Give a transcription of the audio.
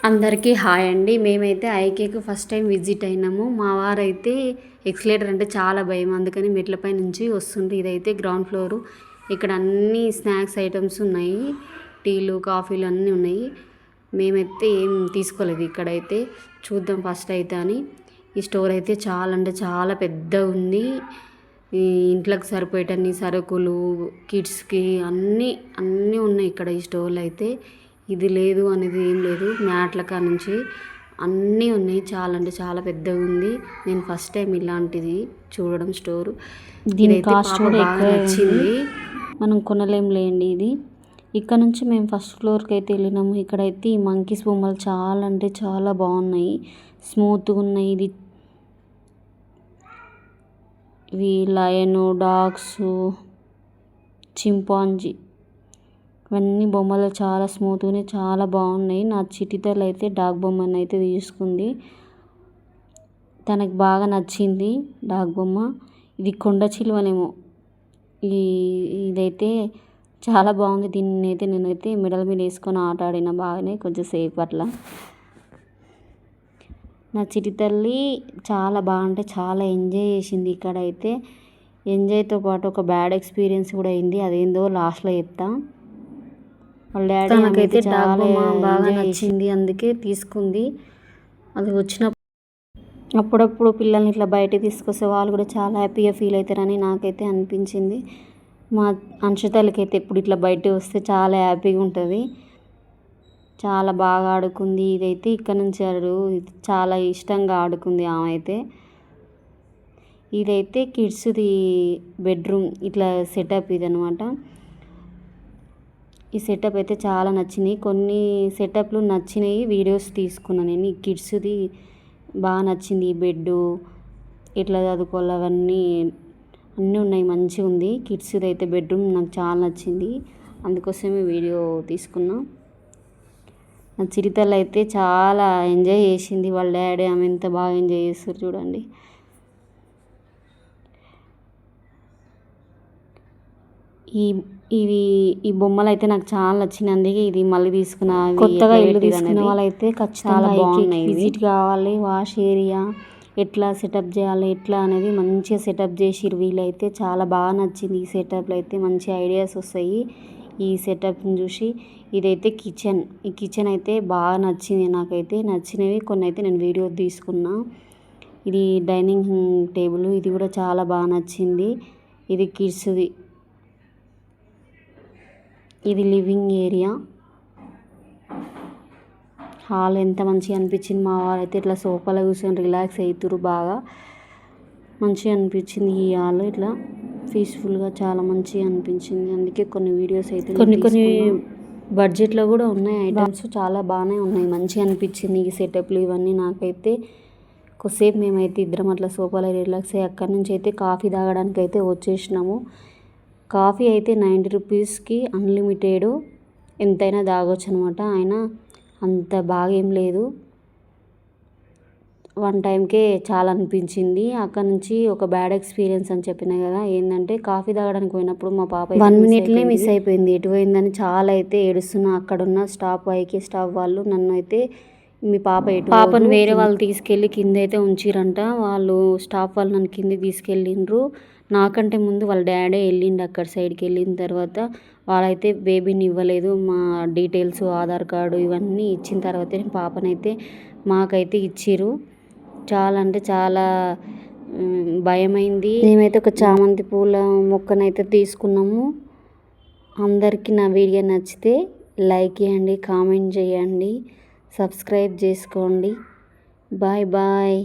అందరికీ హాయ్ అండి. మేమైతే ఐకేకు ఫస్ట్ టైం విజిట్ అయినాము. మా వారైతే ఎక్స్లేటర్ అంటే చాలా భయం, అందుకని మెట్లపై నుంచి వస్తుంది. ఇదైతే గ్రౌండ్ ఫ్లోరు. ఇక్కడ అన్ని స్నాక్స్ ఐటమ్స్ ఉన్నాయి, టీలు కాఫీలు అన్నీ ఉన్నాయి. మేమైతే ఏం తీసుకోలేదు ఇక్కడైతే. చూద్దాం ఫస్ట్ అయితే అని. ఈ స్టోర్ అయితే చాలా అంటే చాలా పెద్దగా ఉంది. ఈ ఇంట్లోకి సరిపోయేటన్ని సరుకులు, కిడ్స్కి అన్నీ ఉన్నాయి ఇక్కడ ఈ స్టోర్లో అయితే. ఇది లేదు అనేది ఏం లేదు, మ్యాట్ల కాడ నుంచి అన్నీ ఉన్నాయి. చాలా అంటే చాలా పెద్దగా ఉంది. నేను ఫస్ట్ టైం ఇలాంటిది చూడడం స్టోరు. దీని కాస్ట్ కూడా ఎక్కువ నచ్చింది, మనం కొనలేంలేండి ఇది. ఇక్కడ నుంచి మేము ఫస్ట్ ఫ్లోర్కి అయితే వెళ్ళినాము. ఇక్కడైతే ఈ మంకీస్ బొమ్మలు చాలా అంటే చాలా బాగున్నాయి, స్మూత్గా ఉన్నాయి. ఇవి లయను, డాగ్స్, చింపాంజీ ఇవన్నీ బొమ్మలు చాలా స్మూత్గా చాలా బాగున్నాయి. నా చిటితలు అయితే డాగ్ బొమ్మను అయితే తీసుకుంది, తనకు బాగా నచ్చింది డాగ్ బొమ్మ. ఇది కొండ చిలువనేమో. ఇదైతే చాలా బాగుంది. దీన్ని అయితే నేనైతే మెడల మీద వేసుకొని ఆట ఆడిన బాగానే కొంచెంసేపు అట్లా. నా చిటి తల్లి చాలా బాగా అంటే చాలా ఎంజాయ్ చేసింది. ఇక్కడైతే ఎంజాయ్తో పాటు ఒక బ్యాడ్ ఎక్స్పీరియన్స్ కూడా అయింది, అదేందో లాస్ట్లో చెప్తా. వాళ్ళ డాడీ నాకైతే చాలా బాగా నచ్చింది, అందుకే తీసుకుంది. అది వచ్చినప్పుడు అప్పుడప్పుడు పిల్లల్ని ఇట్లా బయటకు తీసుకొస్తే వాళ్ళు కూడా చాలా హ్యాపీగా ఫీల్ అవుతారని నాకైతే అనిపించింది. మా అంశతలకి అయితే ఎప్పుడు ఇట్లా బయటకు వస్తే చాలా హ్యాపీగా ఉంటుంది. చాలా బాగా ఆడుకుంది. ఇదైతే ఇక్కడ నుంచి చాలా ఇష్టంగా ఆడుకుంది ఆమె అయితే. ఇదైతే కిడ్స్ది బెడ్రూమ్ ఇట్లా సెటప్ ఇది అనమాట. ఈ సెటప్ అయితే చాలా నచ్చినాయి. కొన్ని సెటప్లు నచ్చినాయి, వీడియోస్ తీసుకున్నాను నేను. ఈ కిడ్స్ది బాగా నచ్చింది. ఈ బెడ్డు ఇట్లా చదువుకోవాలి అవన్నీ ఉన్నాయి, మంచిగా ఉంది. కిడ్స్ది అయితే బెడ్రూమ్ నాకు చాలా నచ్చింది, అందుకోసమే వీడియో తీసుకున్నా. నా చిరుతలు అయితే చాలా ఎంజాయ్ చేసింది. వాళ్ళ డాడీ ఆమె ఎంత బాగా ఎంజాయ్ చేస్తారు చూడండి. ఈ బొమ్మలు అయితే నాకు చాలా నచ్చినాయి, అందుకే ఇది మళ్ళీ తీసుకున్న. కొత్తగా ఇల్లు తీసుకున్న వాళ్ళైతే ఖచ్చితంగా బాగున్నాయి, విజిట్ కావాలి. వాష్ ఏరియా ఎట్లా సెటప్ చేయాలి ఎట్లా అనేది మంచిగా సెటప్ చేసిర్రు వీళ్ళైతే. చాలా బాగా నచ్చింది ఈ సెటప్లో అయితే, మంచి ఐడియాస్ వస్తాయి ఈ సెటప్ని చూసి. ఇదైతే కిచెన్. ఈ కిచెన్ అయితే బాగా నచ్చింది నాకైతే. నచ్చినవి కొన్ని అయితే నేను వీడియో తీసుకున్నా. ఇది డైనింగ్ టేబుల్, ఇది కూడా చాలా బాగా నచ్చింది. ఇది కిడ్స్ది. ఇది లివింగ్ ఏరియా. హాల్ ఎంత మంచిగా అనిపించింది. మా వాళ్ళైతే ఇట్లా సోఫాలో కూర్చొని రిలాక్స్ అవుతురు, బాగా మంచిగా అనిపించింది ఈ హాల్. ఇట్లా పీస్ఫుల్గా చాలా మంచిగా అనిపించింది, అందుకే కొన్ని వీడియోస్ అయితే కొన్ని బడ్జెట్లో కూడా ఉన్నాయి ఐటమ్స్, చాలా బాగానే ఉన్నాయి, మంచిగా అనిపించింది ఈ సెటప్లు ఇవన్నీ నాకైతే. కొద్దిసేపు మేమైతే ఇద్దరం అట్లా సోఫాలో రిలాక్స్ అయ్యి అక్కడి నుంచి అయితే కాఫీ తాగడానికి అయితే వచ్చేసినాము. కాఫీ అయితే 90 రూపీస్కి అన్లిమిటెడ్, ఎంతైనా తాగొచ్చు అనమాట. అయినా అంత బాగా ఏం లేదు, వన్ టైంకే చాలా అనిపించింది. అక్కడ నుంచి ఒక బ్యాడ్ ఎక్స్పీరియన్స్ అని చెప్పిన కదా, ఏంటంటే కాఫీ తాగడానికి పోయినప్పుడు మా పాప 1 మినిట్లే మిస్ అయిపోయింది. ఎటు పోయిందని చాలా అయితే ఏడుస్తున్నా. అక్కడున్న ఐకే స్టాఫ్ వాళ్ళు నన్ను అయితే, మీ పాపను వేరే వాళ్ళు తీసుకెళ్ళి కింద అయితే ఉంచిరంట. వాళ్ళు స్టాఫ్ వాళ్ళు నన్ను కిందకి తీసుకెళ్ళిండ్రు. నాకంటే ముందు వాళ్ళ డాడీ వెళ్ళిండు అక్కడ సైడ్కి. వెళ్ళిన తర్వాత వాళ్ళైతే బేబీని ఇవ్వలేదు. మా డీటెయిల్స్, ఆధార్ కార్డు ఇవన్నీ ఇచ్చిన తర్వాతే పాపనైతే మాకైతే ఇచ్చిర్రు. చాలా అంటే చాలా భయమైంది. మేమైతే ఒక చామంతి పూల మొక్కనైతే తీసుకున్నాము. అందరికీ నా వీడియో నచ్చితే లైక్ చేయండి, కామెంట్ చేయండి, సబ్స్క్రైబ్ చేసుకోండి. Bye bye.